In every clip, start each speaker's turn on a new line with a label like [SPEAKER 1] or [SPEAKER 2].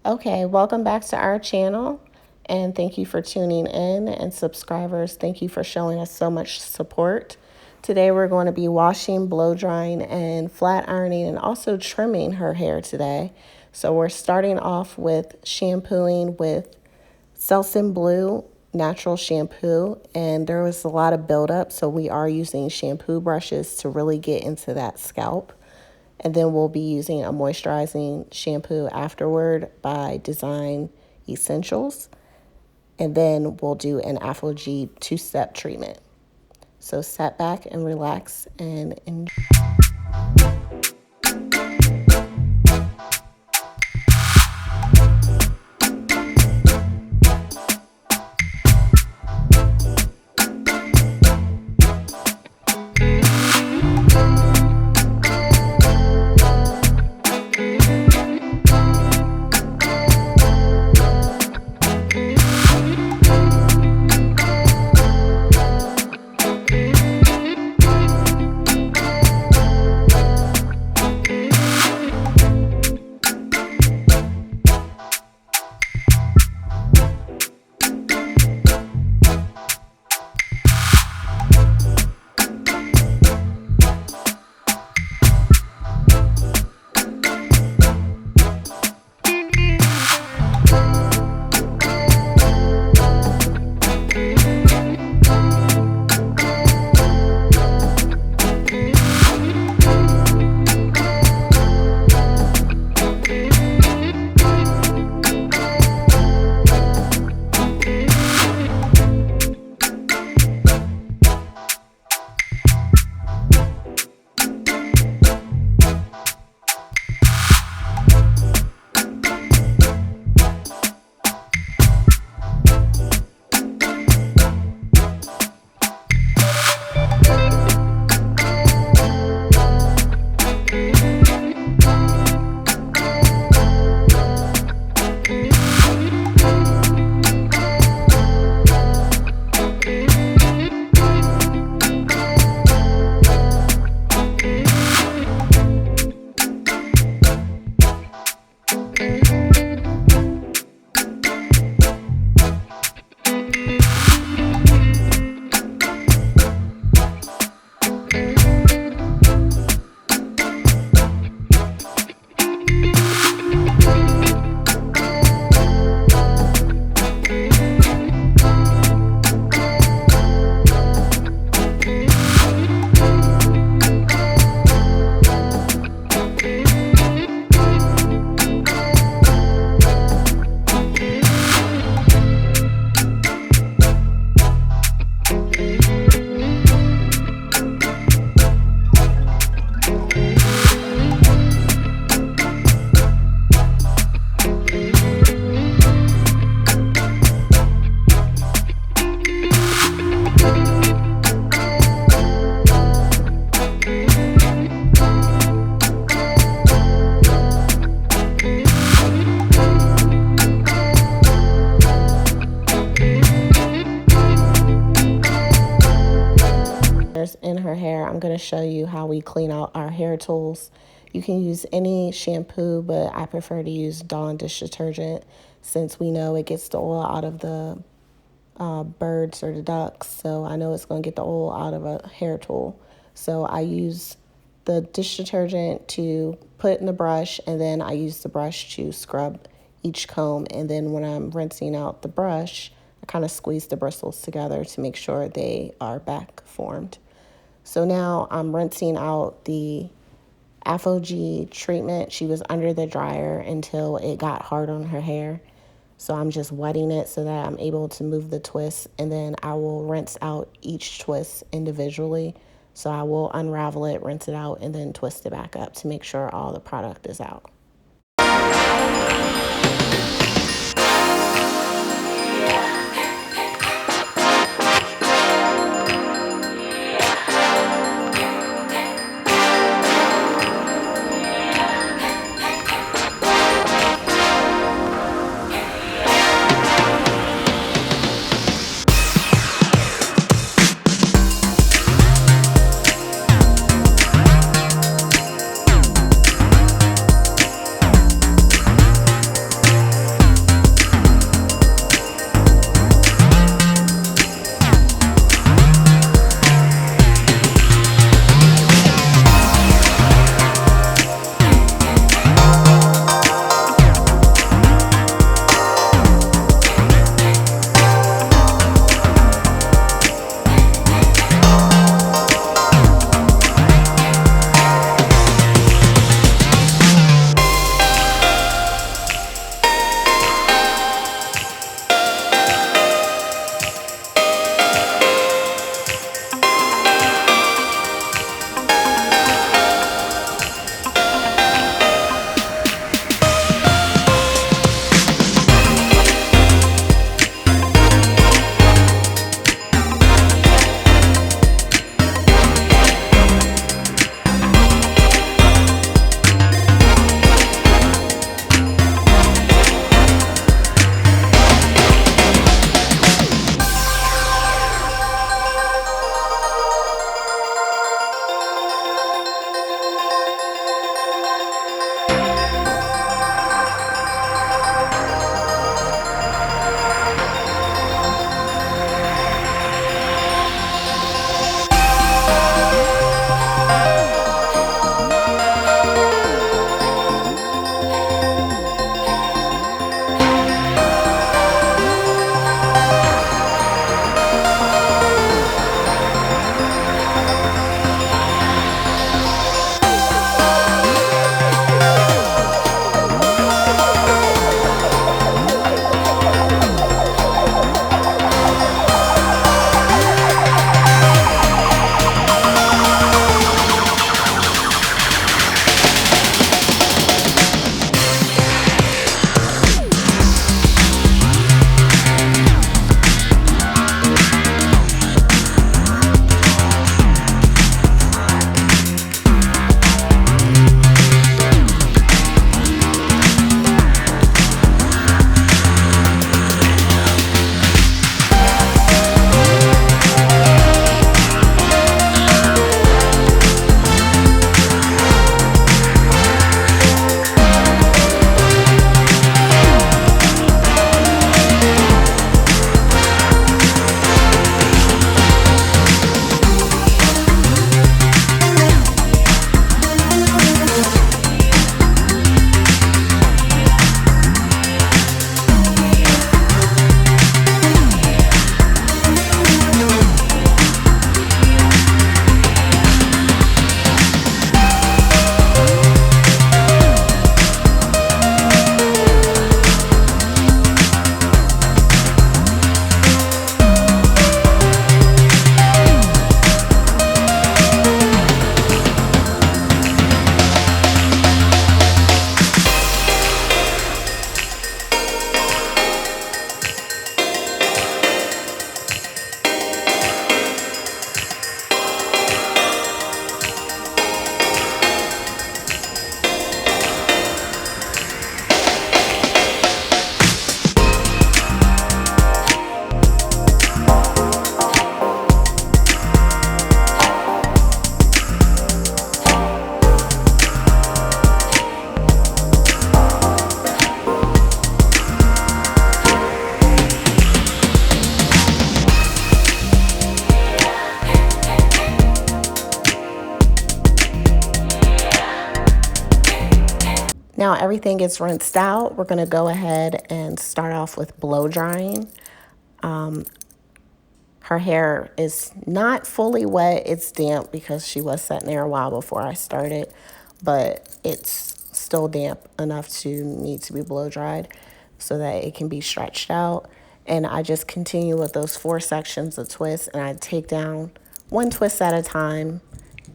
[SPEAKER 1] Okay, welcome back to our channel, and thank you for tuning in, and subscribers, thank you for showing us so much support. Today we're going to be washing, blow drying, and flat ironing, and also trimming her hair today. So we're starting off with shampooing with Selsun Blue natural shampoo, and there was a lot of buildup, so we are using shampoo brushes to really get into that scalp. And then we'll be using a moisturizing shampoo afterward by Design Essentials. And then we'll do an ApHogee two-step treatment. So sit back and relax and enjoy. In her hair, I'm going to show you how we clean out our hair tools. You can use any shampoo, but I prefer to use Dawn dish detergent since we know it gets the oil out of the birds or the ducks. So I know it's going to get the oil out of a hair tool. So I use the dish detergent to put in the brush, and then I use the brush to scrub each comb. And then when I'm rinsing out the brush, I kind of squeeze the bristles together to make sure they are back formed. So now I'm rinsing out the ApHogee treatment. She was under the dryer until it got hard on her hair. So I'm just wetting it so that I'm able to move the twist, and then I will rinse out each twist individually. So I will unravel it, rinse it out, and then twist it back up to make sure all the product is out. everything gets rinsed out, we're gonna go ahead and start off with blow drying. Her hair is not fully wet, it's damp because she was sitting there a while before I started, but it's still damp enough to need to be blow dried so that it can be stretched out. And I just continue with those 4 sections of twists, and I take down 1 twist at a time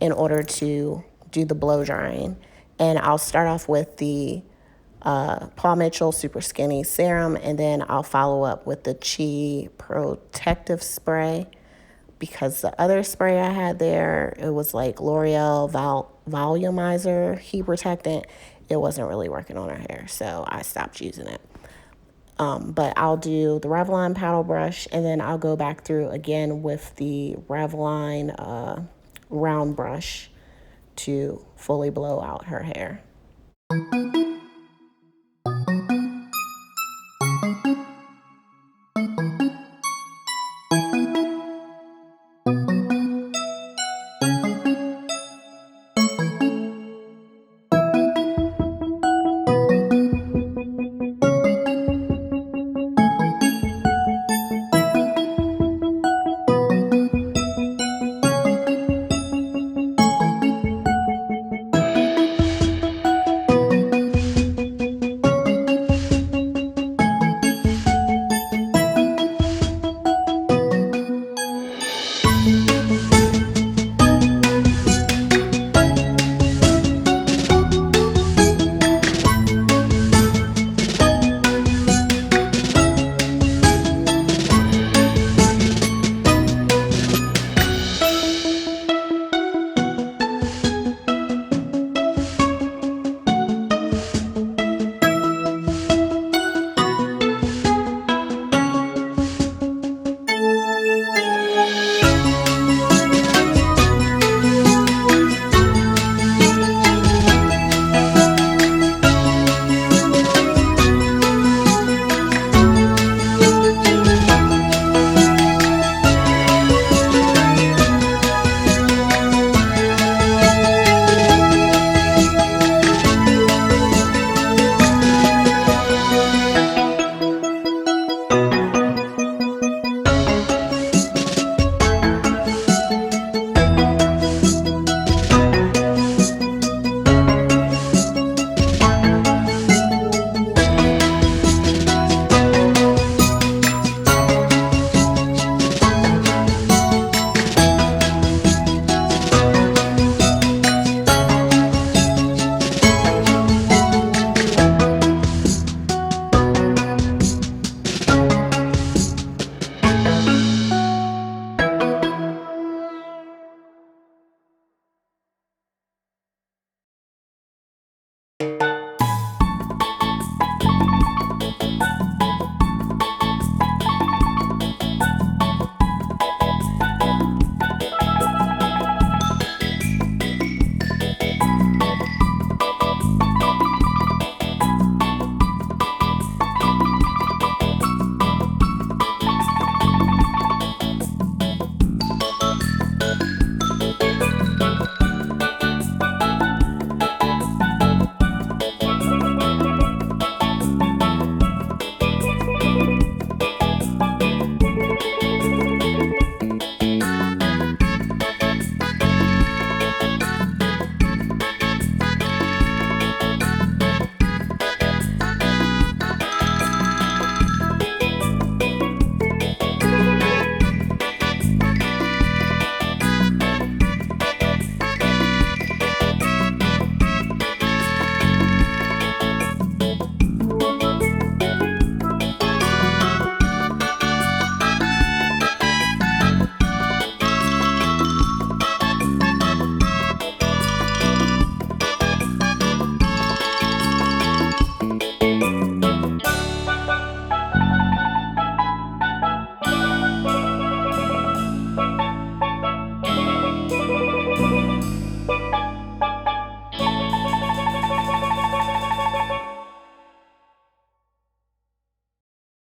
[SPEAKER 1] in order to do the blow drying. And I'll start off with the Paul Mitchell Super Skinny Serum, and then I'll follow up with the Chi Protective Spray, because the other spray I had there, it was like L'Oreal Volumizer Heat Protectant. It wasn't really working on her hair, so I stopped using it. But I'll do the Revlon paddle brush, and then I'll go back through again with the Revlon round brush to fully blow out her hair.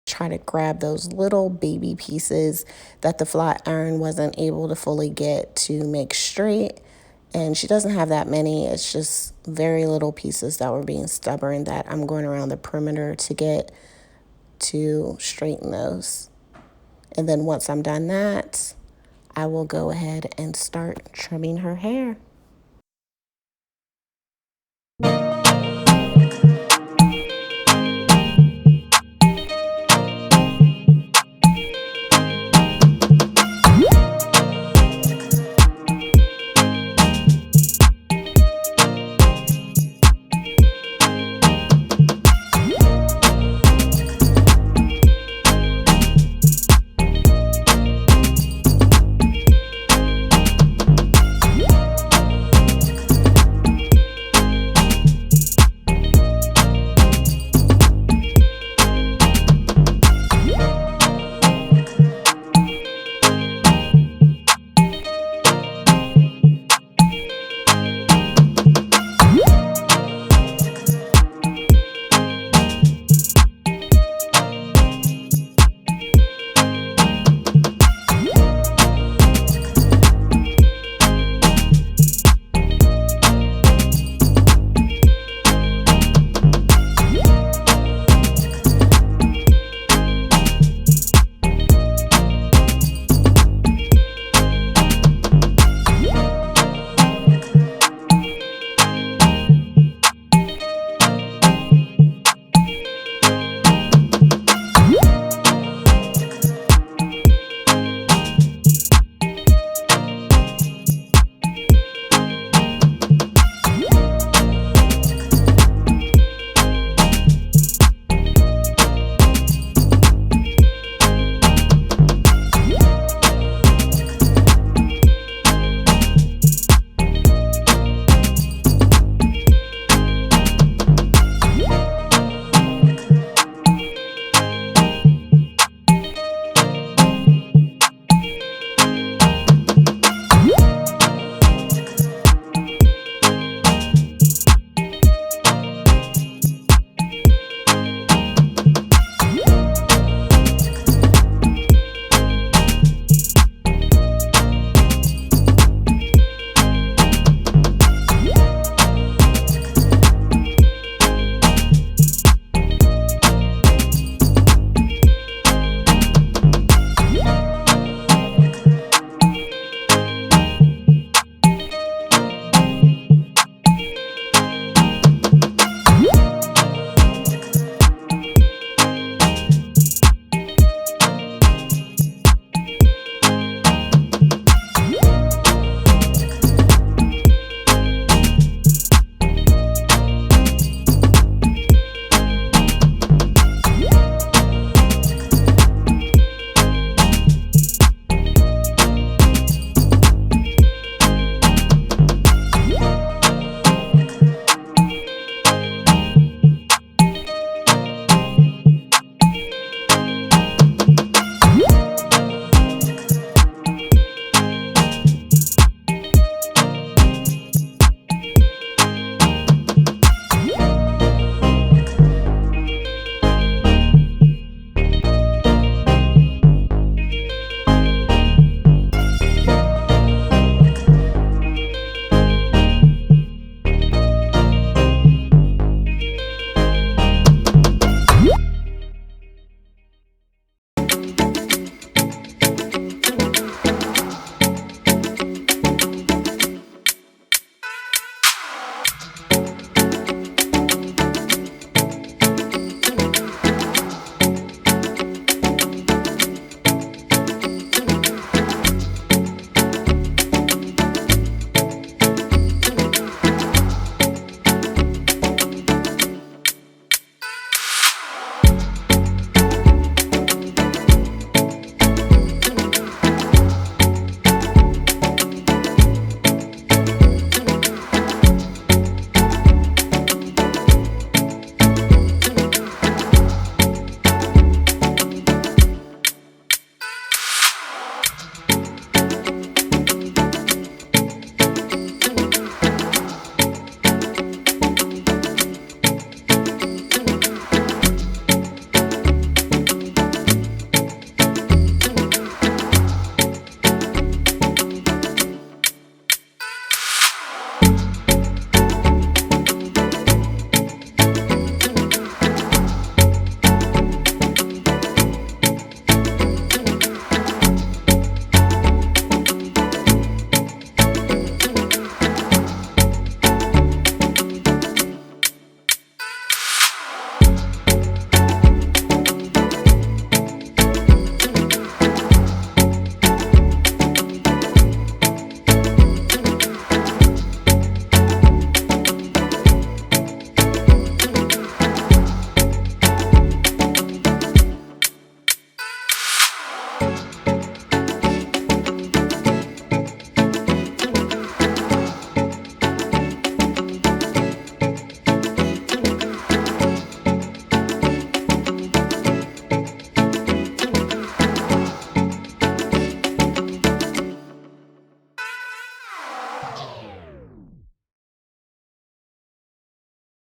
[SPEAKER 1] Try to grab those little baby pieces that the flat iron wasn't able to fully get to make straight, And she doesn't have that many. It's just very little pieces that were being stubborn that I'm going around the perimeter to get to straighten those. And then once I'm done that, I will go ahead and start trimming her hair.